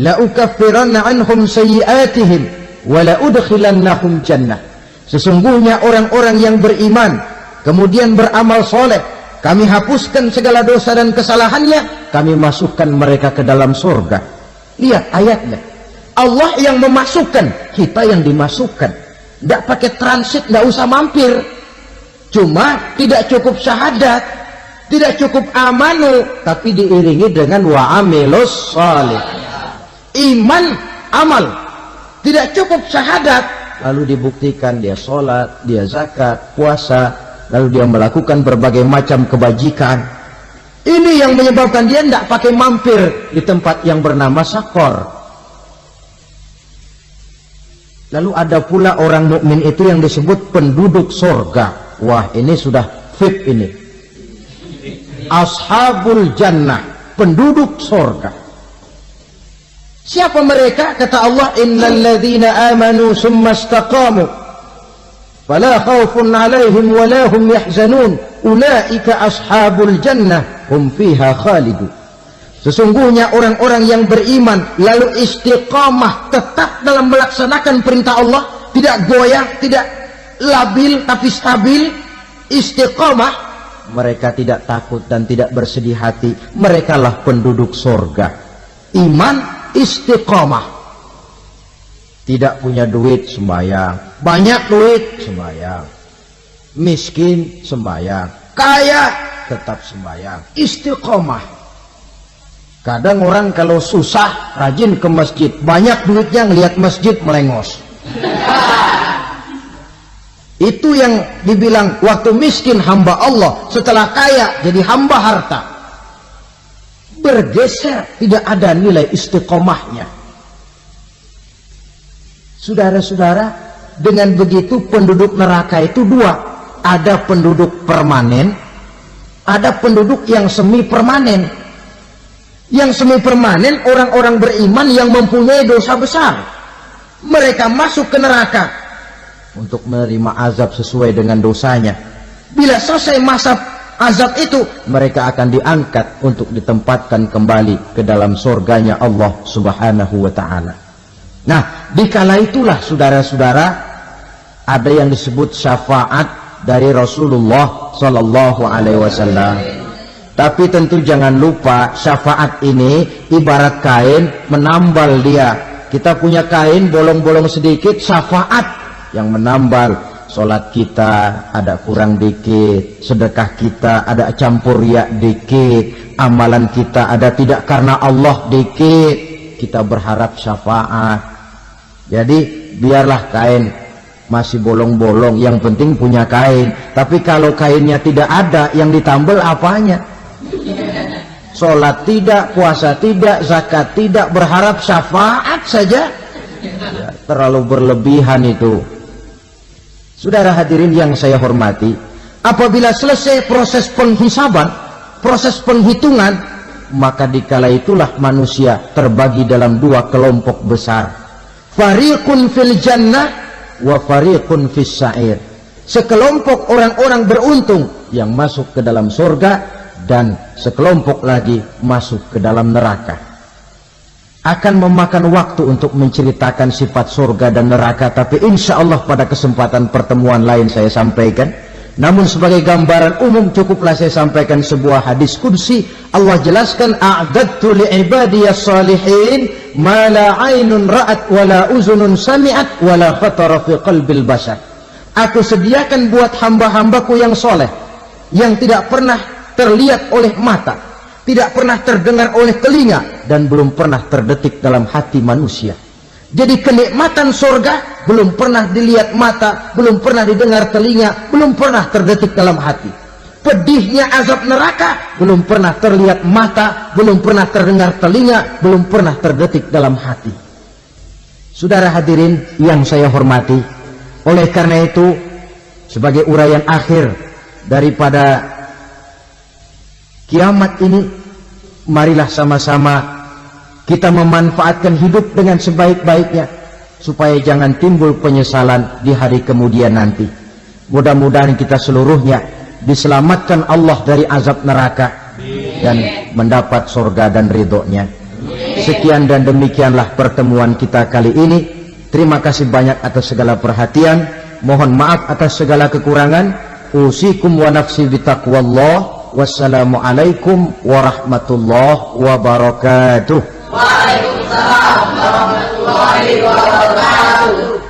la ukaffiranna anhum sayyi'atihim wa la udkhilannahum jannah. Sesungguhnya orang-orang yang beriman kemudian beramal soleh, kami hapuskan segala dosa dan kesalahannya, kami masukkan mereka ke dalam surga. Lihat ayatnya. Allah yang memasukkan, kita yang dimasukkan. Tidak pakai transit, tidak usah mampir. Cuma tidak cukup syahadat, tidak cukup amanu, tapi diiringi dengan wa'amilus salih. Iman, amal. Tidak cukup syahadat, lalu dibuktikan dia sholat, dia zakat, puasa, lalu dia melakukan berbagai macam kebajikan. Ini yang menyebabkan dia tidak pakai mampir di tempat yang bernama Saqar. Lalu ada pula orang mukmin itu yang disebut penduduk surga. Wah, ini sudah VIP ini. Ashabul jannah, penduduk surga. Siapa mereka? Kata Allah, innal ladzina amanu summa istaqamu fala khaufun 'alaihim wa la hum yahzanun ulaika ashabul jannah hum fiha khalidun. Sesungguhnya orang-orang yang beriman lalu istiqamah, tetap dalam melaksanakan perintah Allah, tidak goyah, tidak labil tapi stabil, istiqamah, mereka tidak takut dan tidak bersedih hati. Merekalah penduduk surga. Iman, istiqamah. Tidak punya duit, sembahyang. Banyak duit, sembahyang. Miskin, sembahyang. Kaya, tetap sembahyang. Istiqamah. Kadang orang kalau susah rajin ke masjid, banyak duitnya ngelihat masjid melengos. Itu yang dibilang waktu miskin hamba Allah, setelah kaya jadi hamba harta. Bergeser, tidak ada nilai istiqomahnya. Saudara-saudara, dengan begitu penduduk neraka itu dua. Ada penduduk permanen, ada penduduk yang semi permanen. Yang semi permanen orang-orang beriman yang mempunyai dosa besar. Mereka masuk ke neraka untuk menerima azab sesuai dengan dosanya. Bila selesai masa azab itu, mereka akan diangkat untuk ditempatkan kembali ke dalam surganya Allah Subhanahu wa ta'ala. Nah, dikala itulah saudara-saudara, ada yang disebut syafaat dari Rasulullah Sallallahu Alaihi Wasallam. Tapi tentu jangan lupa, syafaat ini ibarat kain menambal dia. Kita punya kain bolong-bolong sedikit, syafaat yang menambal. Sholat kita ada kurang dikit, sedekah kita ada campur riak dikit, amalan kita ada tidak karena Allah dikit. Kita berharap syafaat. Jadi biarlah kain masih bolong-bolong, yang penting punya kain. Tapi kalau kainnya tidak ada, yang ditambal apanya? Sholat tidak, puasa tidak, zakat tidak, berharap syafaat saja, ya, terlalu berlebihan itu. Saudara hadirin yang saya hormati, apabila selesai proses penghisaban, proses penghitungan, maka dikala itulah manusia terbagi dalam dua kelompok besar. Fariqun fil jannah wa fariqun fis sa'ir. Sekelompok orang-orang beruntung yang masuk ke dalam surga, dan sekelompok lagi masuk ke dalam neraka. Akan memakan waktu untuk menceritakan sifat surga dan neraka, tapi insya Allah pada kesempatan pertemuan lain saya sampaikan. Namun sebagai gambaran umum cukuplah saya sampaikan sebuah hadis qudsi. Allah jelaskan, a'dadtu li'ibadiyas salihin ma la aynun ra'at wa la uzunun sami'at wa la khatara fi qalbil bashar. Aku sediakan buat hamba-hambaku yang soleh, yang tidak pernah terlihat oleh mata, tidak pernah terdengar oleh telinga, dan belum pernah terdetik dalam hati manusia. Jadi kenikmatan surga belum pernah dilihat mata, belum pernah didengar telinga, belum pernah terdetik dalam hati. Pedihnya azab neraka belum pernah terlihat mata, belum pernah terdengar telinga, belum pernah terdetik dalam hati. Saudara hadirin yang saya hormati, oleh karena itu sebagai uraian akhir daripada kiamat ini, marilah sama-sama kita memanfaatkan hidup dengan sebaik-baiknya, supaya jangan timbul penyesalan di hari kemudian nanti. Mudah-mudahan kita seluruhnya diselamatkan Allah dari azab neraka dan mendapat surga dan ridhonya. Sekian dan demikianlah pertemuan kita kali ini. Terima kasih banyak atas segala perhatian. Mohon maaf atas segala kekurangan. Usikum wa nafsi bitaqwallah. Wassalamualaikum warahmatullahi wabarakatuh. Waalaikumsalam warahmatullahi wabarakatuh.